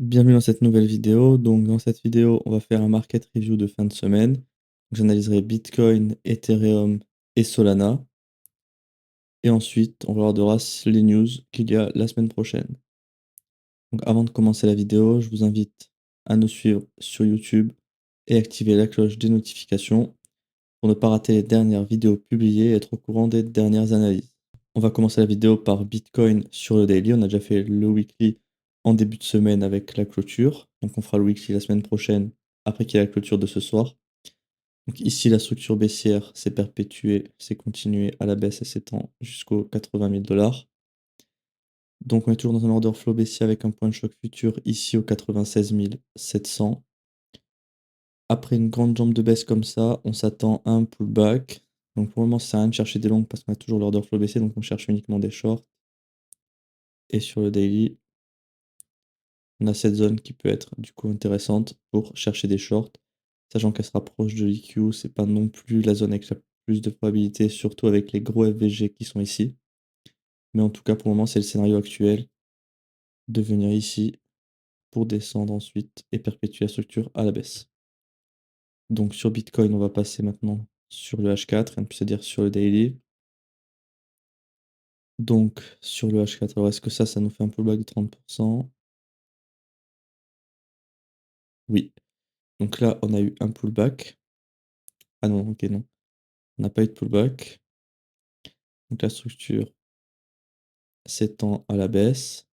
Bienvenue dans cette nouvelle vidéo. Donc, dans cette vidéo, on va faire un market review de fin de semaine. J'analyserai Bitcoin, Ethereum et Solana. Et ensuite, on regardera les news qu'il y a la semaine prochaine. Donc, avant de commencer la vidéo, je vous invite à nous suivre sur YouTube et activer la cloche des notifications pour ne pas rater les dernières vidéos publiées et être au courant des dernières analyses. On va commencer la vidéo par Bitcoin sur le daily. On a déjà fait le weekly en début de semaine avec la clôture. Donc on fera le weekly la semaine prochaine après qu'il y ait la clôture de ce soir. Donc ici, la structure baissière s'est perpétuée, s'est continuée à la baisse et s'étend jusqu'aux 80 000 $. Donc on est toujours dans un order flow baissier avec un point de choc futur ici aux 96 700. Après une grande jambe de baisse comme ça, on s'attend à un pullback. Donc pour le moment, ça sert à rien de chercher des longues parce qu'on a toujours l'order flow baissier, donc on cherche uniquement des shorts. Et sur le daily, on a cette zone qui peut être du coup intéressante pour chercher des shorts, sachant qu'elle se rapproche de l'EQ, c'est pas non plus la zone avec la plus de probabilité, surtout avec les gros FVG qui sont ici. Mais en tout cas, pour le moment, c'est le scénario actuel de venir ici pour descendre ensuite et perpétuer la structure à la baisse. Donc sur Bitcoin, on va passer maintenant sur le H4, rien de plus à dire sur le daily. Donc sur le H4, alors est-ce que ça nous fait un pullback de 30%? Oui. Donc là, on a eu un pullback. Ah non, ok, non. On n'a pas eu de pullback. Donc la structure s'étend à la baisse.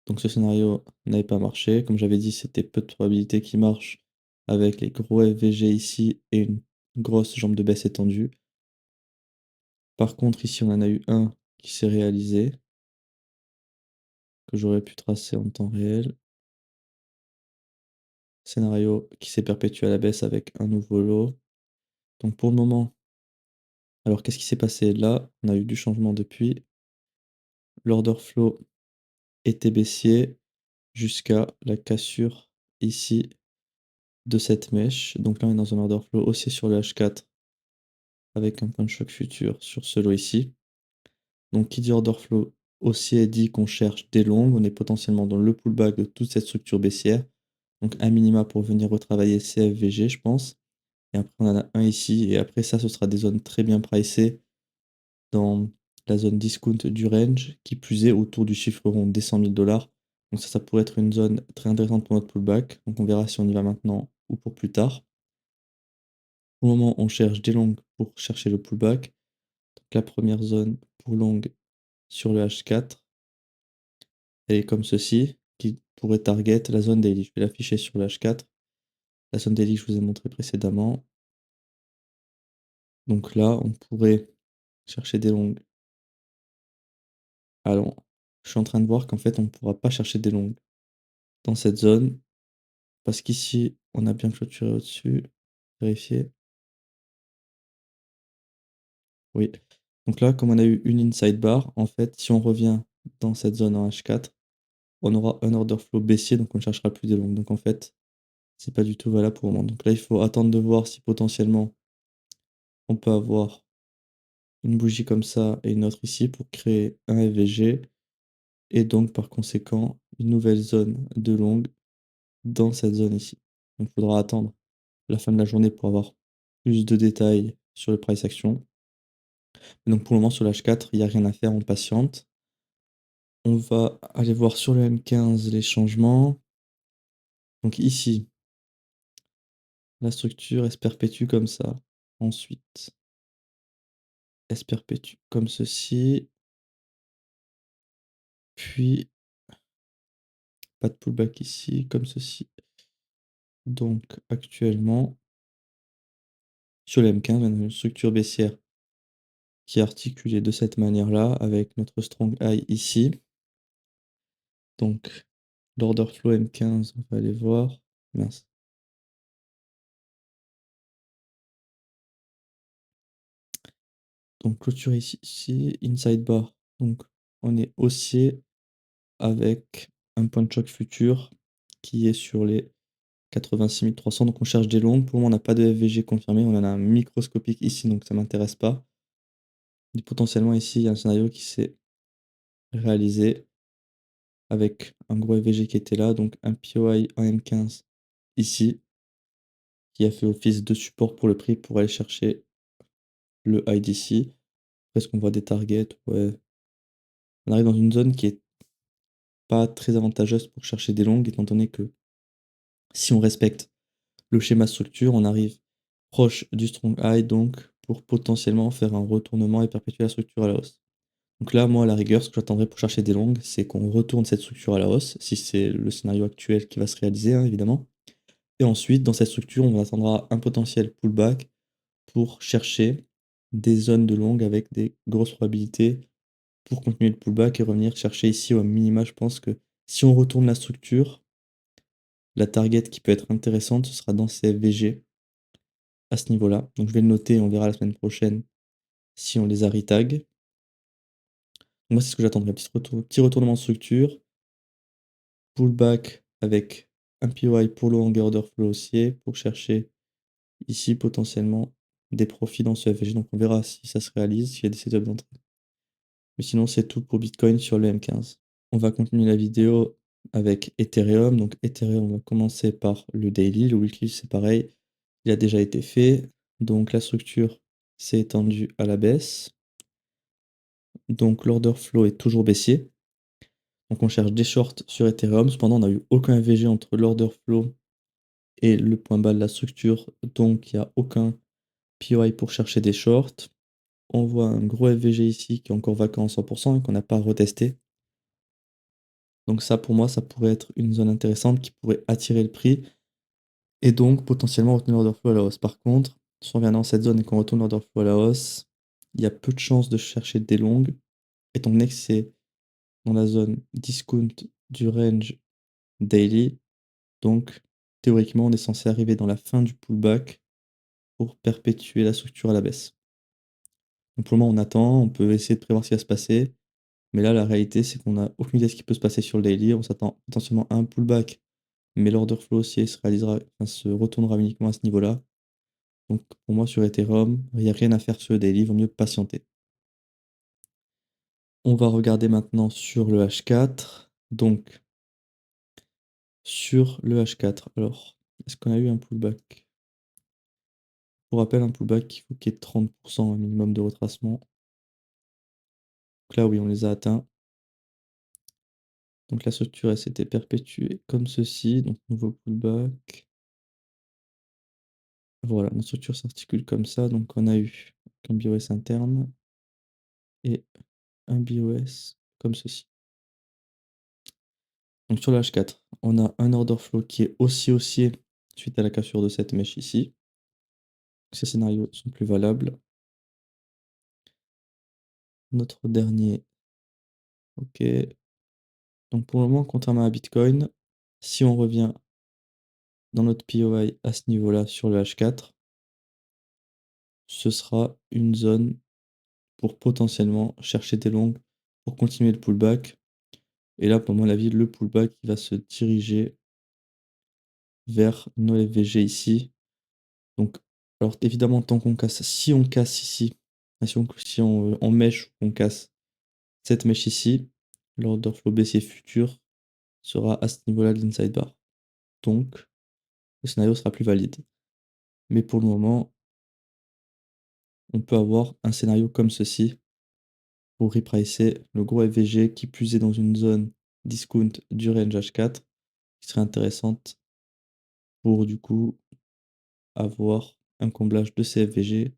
Donc ce scénario n'avait pas marché. Comme j'avais dit, c'était peu de probabilité qu'il marche avec les gros FVG ici et une grosse jambe de baisse étendue. Par contre, ici, on en a eu un qui s'est réalisé, que j'aurais pu tracer en temps réel. Scénario qui s'est perpétué à la baisse avec un nouveau lot. Donc pour le moment, alors qu'est-ce qui s'est passé là? On a eu du changement depuis. L'order flow était baissier jusqu'à la cassure ici de cette mèche. Donc là, on est dans un order flow haussier sur le H4 avec un point de choc futur sur ce lot ici. Donc qui dit order flow haussier dit qu'on cherche des longues. On est potentiellement dans le pullback de toute cette structure baissière. Donc un minima pour venir retravailler CFVG, je pense. Et après, on en a un ici. Et après ça, ce sera des zones très bien pricées dans la zone discount du range, qui plus est autour du chiffre rond des 100 000 $. Donc ça pourrait être une zone très intéressante pour notre pullback. Donc on verra si on y va maintenant ou pour plus tard. Pour le moment, on cherche des longues pour chercher le pullback. Donc la première zone pour longue sur le H4, elle est comme ceci, qui pourrait target la zone daily. Je vais l'afficher sur le H4. La zone daily que je vous ai montré précédemment. Donc là, on pourrait chercher des longues. Alors, je suis en train de voir qu'en fait, on ne pourra pas chercher des longues dans cette zone, parce qu'ici, on a bien clôturé au-dessus. Vérifier. Oui. Donc là, comme on a eu une inside bar, en fait, si on revient dans cette zone en H4, on aura un order flow baissier, donc on ne cherchera plus des longues. Donc en fait, c'est pas du tout valable pour le moment. Donc là, il faut attendre de voir si potentiellement on peut avoir une bougie comme ça et une autre ici pour créer un FVG et donc par conséquent une nouvelle zone de longue dans cette zone ici. Donc il faudra attendre la fin de la journée pour avoir plus de détails sur le price action. Donc pour le moment sur l'H4, il n'y a rien à faire, on patiente. On va aller voir sur le M15 les changements. Donc ici, la structure elle se perpétue comme ça. Ensuite, elle se perpétue comme ceci. Puis, pas de pullback ici, comme ceci. Donc actuellement, sur le M15, on a une structure baissière qui est articulée de cette manière-là, avec notre strong high ici. Donc l'order flow M15, on va aller voir. Mince. Donc clôture ici, inside bar. Donc on est haussier avec un point de choc futur qui est sur les 86 300. Donc on cherche des longues. Pour le moment, on n'a pas de FVG confirmé. On en a un microscopique ici, donc ça ne m'intéresse pas. Et potentiellement ici, il y a un scénario qui s'est réalisé avec un gros FVG qui était là, donc un POI en M15 ici, qui a fait office de support pour le prix pour aller chercher le high d'ici. Est-ce qu'on voit des targets? Ouais. On arrive dans une zone qui est pas très avantageuse pour chercher des longues, étant donné que si on respecte le schéma structure, on arrive proche du strong high, donc pour potentiellement faire un retournement et perpétuer la structure à la hausse. Donc là, moi, à la rigueur, ce que j'attendrais pour chercher des longues, c'est qu'on retourne cette structure à la hausse, si c'est le scénario actuel qui va se réaliser, hein, évidemment. Et ensuite, dans cette structure, on attendra un potentiel pullback pour chercher des zones de longue avec des grosses probabilités pour continuer le pullback et revenir chercher ici au minima. Je pense que si on retourne la structure, la target qui peut être intéressante, ce sera dans ces FVG à ce niveau-là. Donc je vais le noter et on verra la semaine prochaine si on les a retag. Moi, c'est ce que j'attendrais. Petit retournement de structure, pullback avec un POI pour le hanger order flow haussier pour chercher ici potentiellement des profits dans ce FVG. Donc on verra si ça se réalise, s'il y a des setups d'entrée. Mais sinon, c'est tout pour Bitcoin sur le M15. On va continuer la vidéo avec Ethereum. Donc Ethereum, on va commencer par le daily. Le weekly, c'est pareil. Il a déjà été fait. Donc la structure s'est étendue à la baisse. Donc l'order flow est toujours baissier. Donc on cherche des shorts sur Ethereum. Cependant, on n'a eu aucun VG entre l'order flow et le point bas de la structure. Donc il n'y a aucun POI pour chercher des shorts. On voit un gros FVG ici qui est encore vacant à 100% et qu'on n'a pas retesté. Donc ça, pour moi, ça pourrait être une zone intéressante qui pourrait attirer le prix et donc potentiellement retenir l'order flow à la hausse. Par contre, si on vient dans cette zone et qu'on retourne l'order flow à la hausse, il y a peu de chances de chercher des longues, étant donné que c'est dans la zone discount du range daily. Donc, théoriquement, on est censé arriver dans la fin du pullback pour perpétuer la structure à la baisse. Donc pour le moment, on attend, on peut essayer de prévoir ce qui va se passer. Mais là, la réalité, c'est qu'on n'a aucune idée de ce qui peut se passer sur le daily. On s'attend potentiellement à un pullback, mais l'order flow haussier se réalisera, enfin, se retournera uniquement à ce niveau-là. Donc pour moi, sur Ethereum, il n'y a rien à faire sur le daily, il vaut mieux patienter. On va regarder maintenant sur le H4. Donc, sur le H4, alors, est-ce qu'on a eu un pullback? Pour rappel, un pullback, il faut qu'il y ait 30% un minimum de retracement. Donc là, oui, on les a atteints. Donc la structure, elle s'était perpétuée comme ceci. Donc nouveau pullback. Voilà, notre structure s'articule comme ça. Donc on a eu un BOS interne et un BOS comme ceci. Donc sur le H4, on a un order flow qui est aussi haussier suite à la cassure de cette mèche ici. Ces scénarios sont plus valables. Notre dernier, ok. Donc pour le moment, contrairement à Bitcoin, si on revient dans notre POI à ce niveau-là sur le H4, ce sera une zone pour potentiellement chercher des longues pour continuer le pullback. Et là, pour mon avis, le pullback il va se diriger vers nos FVG ici. Donc, alors évidemment, tant qu'on casse, si on casse ici, si on mèche, on casse cette mèche ici, l'order flow baissier futur sera à ce niveau-là de l'inside bar. Donc, le scénario sera plus valide. Mais pour le moment, on peut avoir un scénario comme ceci pour repricer le gros FVG qui plus est dans une zone discount du range H4 qui serait intéressante pour du coup avoir un comblage de CFVG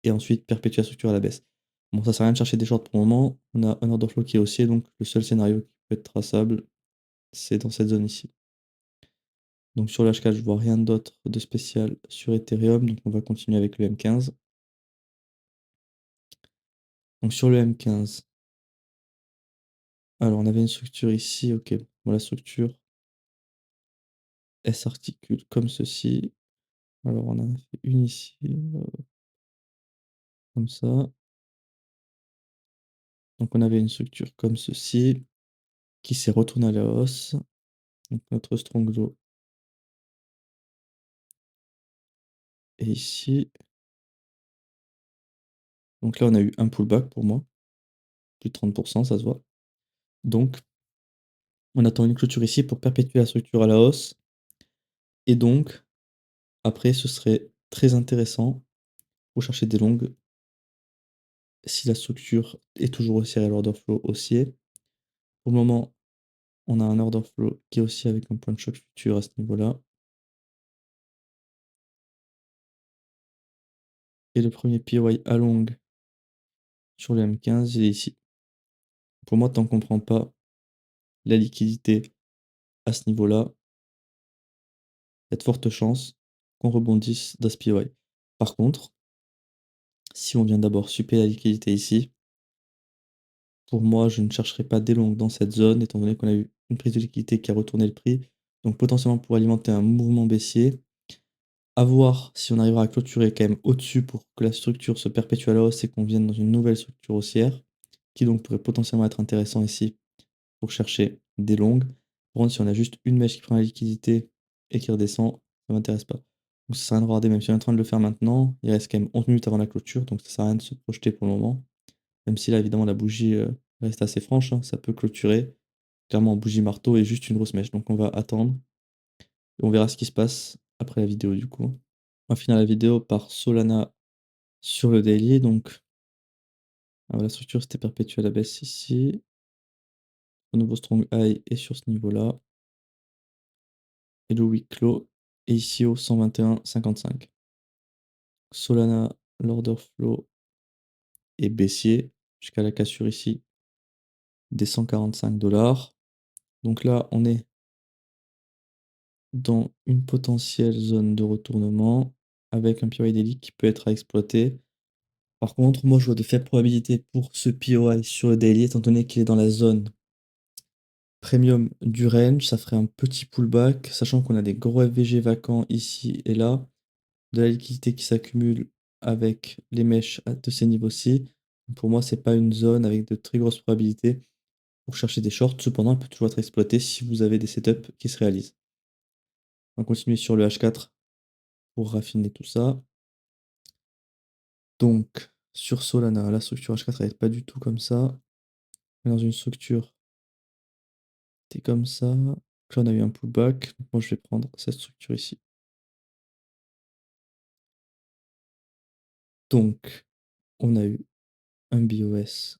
et ensuite perpétuer la structure à la baisse. Bon, ça sert à rien de chercher des shorts pour le moment. On a un order flow qui est haussier, donc le seul scénario qui peut être traçable, c'est dans cette zone ici. Donc sur le H4, je vois rien d'autre de spécial sur Ethereum, donc on va continuer avec le M15. Donc sur le M15, alors on avait une structure ici, ok. Bon, la structure, elle s'articule comme ceci. Alors on en a fait une ici, comme ça. Donc on avait une structure comme ceci, qui s'est retournée à la hausse. Donc notre strong low est ici. Donc là, on a eu un pullback pour moi. Plus de 30%, ça se voit. Donc, On attend une clôture ici pour perpétuer la structure à la hausse et donc après ce serait très intéressant pour chercher des longues si la structure est toujours haussière et l'order flow haussier. Pour le moment, on a un order flow qui est haussier avec un point de choc futur à ce niveau-là. Et le premier POI à longue sur le M15, il est ici. Pour moi, tant qu'on ne prend pas la liquidité à ce niveau-là, il y a de fortes chances qu'on rebondisse dans ce POI. Par contre, si on vient d'abord super la liquidité ici, pour moi, je ne chercherai pas des longues dans cette zone, étant donné qu'on a eu une prise de liquidité qui a retourné le prix. Donc potentiellement pour alimenter un mouvement baissier. À voir si on arrivera à clôturer quand même au-dessus pour que la structure se perpétue à la hausse et qu'on vienne dans une nouvelle structure haussière, qui donc pourrait potentiellement être intéressant ici pour chercher des longues. Par contre, si on a juste une mèche qui prend la liquidité et qui redescend, ça m'intéresse pas. Donc ça sert à rien de regarder, même si on est en train de le faire maintenant, il reste quand même 11 minutes avant la clôture, donc ça sert à rien de se projeter pour le moment. Même si là, évidemment, la bougie reste assez franche, hein, ça peut clôturer. Clairement, bougie marteau et juste une grosse mèche. Donc on va attendre et on verra ce qui se passe après la vidéo du coup. On va finir la vidéo par Solana sur le daily. Donc la structure s'était perpétuée à la baisse ici. Au nouveau strong high est sur ce niveau-là. Et le week clos est ici au 121,55. Solana, l'order flow est baissier jusqu'à la cassure ici des 145 $. Donc là, on est dans une potentielle zone de retournement avec un POI daily qui peut être à exploiter. Par contre, moi je vois de faibles probabilités pour ce POI sur le daily étant donné qu'il est dans la zone premium du range. Ça ferait un petit pullback, sachant qu'on a des gros FVG vacants ici et là, de la liquidité qui s'accumule avec les mèches de ces niveaux-ci. Pour moi, c'est pas une zone avec de très grosses probabilités pour chercher des shorts. Cependant, elle peut toujours être exploitée si vous avez des setups qui se réalisent. On va continuer sur le H4 pour raffiner tout ça. Donc, sur Solana, la structure H4 elle n'est pas du tout comme ça. Mais dans une structure, c'est comme ça. Donc là, on a eu un pullback. Donc moi, je vais prendre cette structure ici. Donc, on a eu un BOS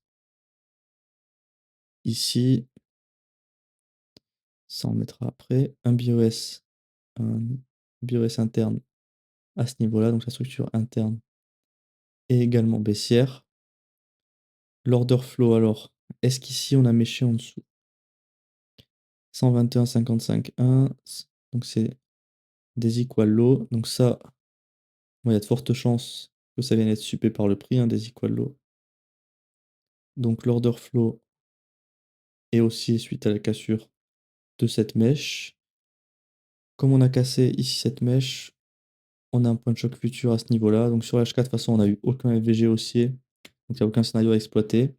ici. Ça, on mettra après. Un BOS interne à ce niveau-là. Donc, la structure interne est également baissière. L'order flow, alors, est-ce qu'ici, on a méché en dessous? 121,55,1. Donc, c'est des equal low. Donc, ça, bon, il y a de fortes chances que ça vienne être suppé par le prix, hein, des equal low. Donc, l'order flow est aussi suite à la cassure de cette mèche. Comme on a cassé ici cette mèche, on a un point de choc futur à ce niveau-là. Donc sur H4, de toute façon, on n'a eu aucun FVG haussier. Donc il n'y a aucun scénario à exploiter.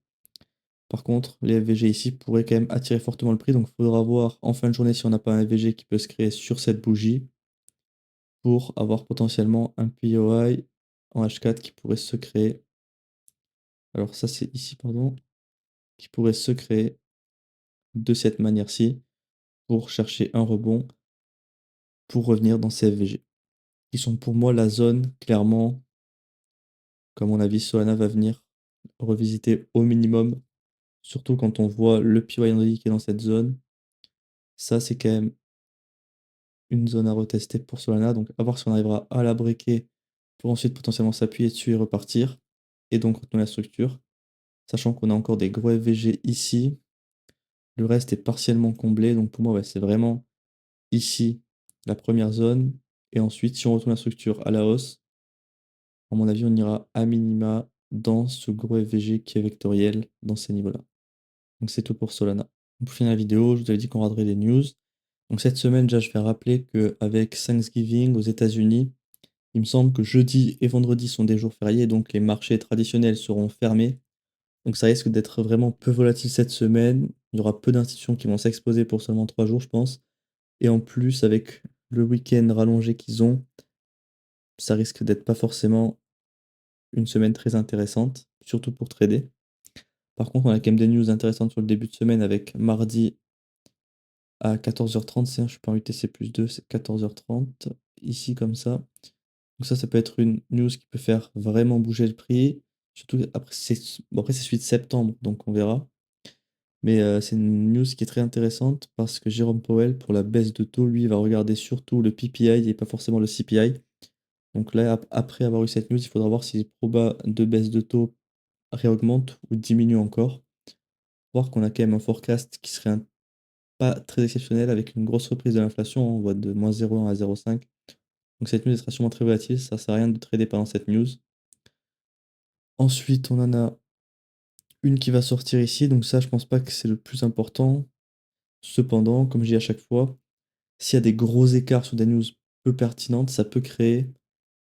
Par contre, les FVG ici pourraient quand même attirer fortement le prix. Donc il faudra voir en fin de journée si on n'a pas un FVG qui peut se créer sur cette bougie pour avoir potentiellement un POI en H4 qui pourrait se créer. Alors ça, c'est ici, pardon, qui pourrait se créer de cette manière-ci pour chercher un rebond pour revenir dans ces FVG. Qui sont pour moi la zone, clairement, comme mon avis, Solana va venir revisiter au minimum, surtout quand on voit le PY qui est dans cette zone. Ça, c'est quand même une zone à retester pour Solana. Donc, à voir si on arrivera à la breaker pour ensuite potentiellement s'appuyer dessus et repartir. Et donc, retenir la structure. Sachant qu'on a encore des gros FVG ici. Le reste est partiellement comblé. Donc, pour moi, ouais, c'est vraiment ici la première zone. Et ensuite, si on retourne la structure à la hausse, à mon avis, on ira à minima dans ce gros FVG qui est vectoriel dans ces niveaux-là. Donc c'est tout pour Solana. Pour finir la vidéo, je vous avais dit qu'on regarderait les news. Donc cette semaine, déjà, je vais rappeler qu'avec Thanksgiving aux États-Unis, il me semble que jeudi et vendredi sont des jours fériés, donc les marchés traditionnels seront fermés. Donc ça risque d'être vraiment peu volatile cette semaine. Il y aura peu d'institutions qui vont s'exposer pour seulement 3 jours, je pense. Et en plus, avec le week-end rallongé qu'ils ont, ça risque d'être pas forcément une semaine très intéressante, surtout pour trader. Par contre, on a quand même des news intéressantes sur le début de semaine avec mardi à 14h30, je suis pas en UTC+2, c'est 14h30, ici comme ça. Donc ça peut être une news qui peut faire vraiment bouger le prix, surtout après c'est celui de septembre, donc on verra. Mais c'est une news qui est très intéressante parce que Jérôme Powell, pour la baisse de taux, lui, il va regarder surtout le PPI et pas forcément le CPI. Donc là, après avoir eu cette news, il faudra voir si les probas de baisse de taux réaugmentent ou diminuent encore. Voir qu'on a quand même un forecast qui serait pas très exceptionnel avec une grosse reprise de l'inflation, on voit de -0,1 à 0,5. Donc cette news sera sûrement très volatile, ça sert à rien de trader pendant cette news. Ensuite, on en a une qui va sortir ici, donc ça, je pense pas que c'est le plus important. Cependant, comme je dis à chaque fois, s'il y a des gros écarts sur des news peu pertinentes, ça peut créer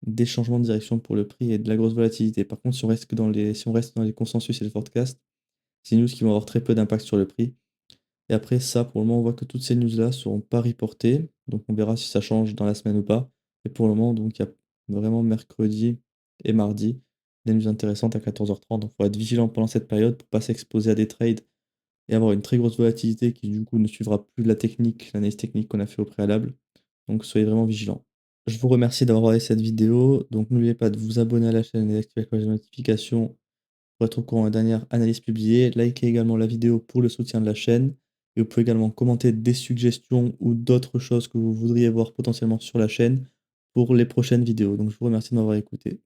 des changements de direction pour le prix et de la grosse volatilité. Par contre, si on reste dans les consensus et les forecasts, c'est des news qui vont avoir très peu d'impact sur le prix. Et après ça, pour le moment, on voit que toutes ces news-là seront pas reportées. Donc on verra si ça change dans la semaine ou pas. Et pour le moment, donc il y a vraiment mercredi et mardi des news intéressantes à 14h30. Donc il faut être vigilant pendant cette période pour pas s'exposer à des trades et avoir une très grosse volatilité qui du coup ne suivra plus la technique, l'analyse technique qu'on a fait au préalable. Donc soyez vraiment vigilants. Je vous remercie d'avoir regardé cette vidéo. Donc n'oubliez pas de vous abonner à la chaîne et d'activer la cloche de notification pour être au courant des dernières analyses publiées. Likez également la vidéo pour le soutien de la chaîne. Et vous pouvez également commenter des suggestions ou d'autres choses que vous voudriez voir potentiellement sur la chaîne pour les prochaines vidéos. Donc je vous remercie de m'avoir écouté.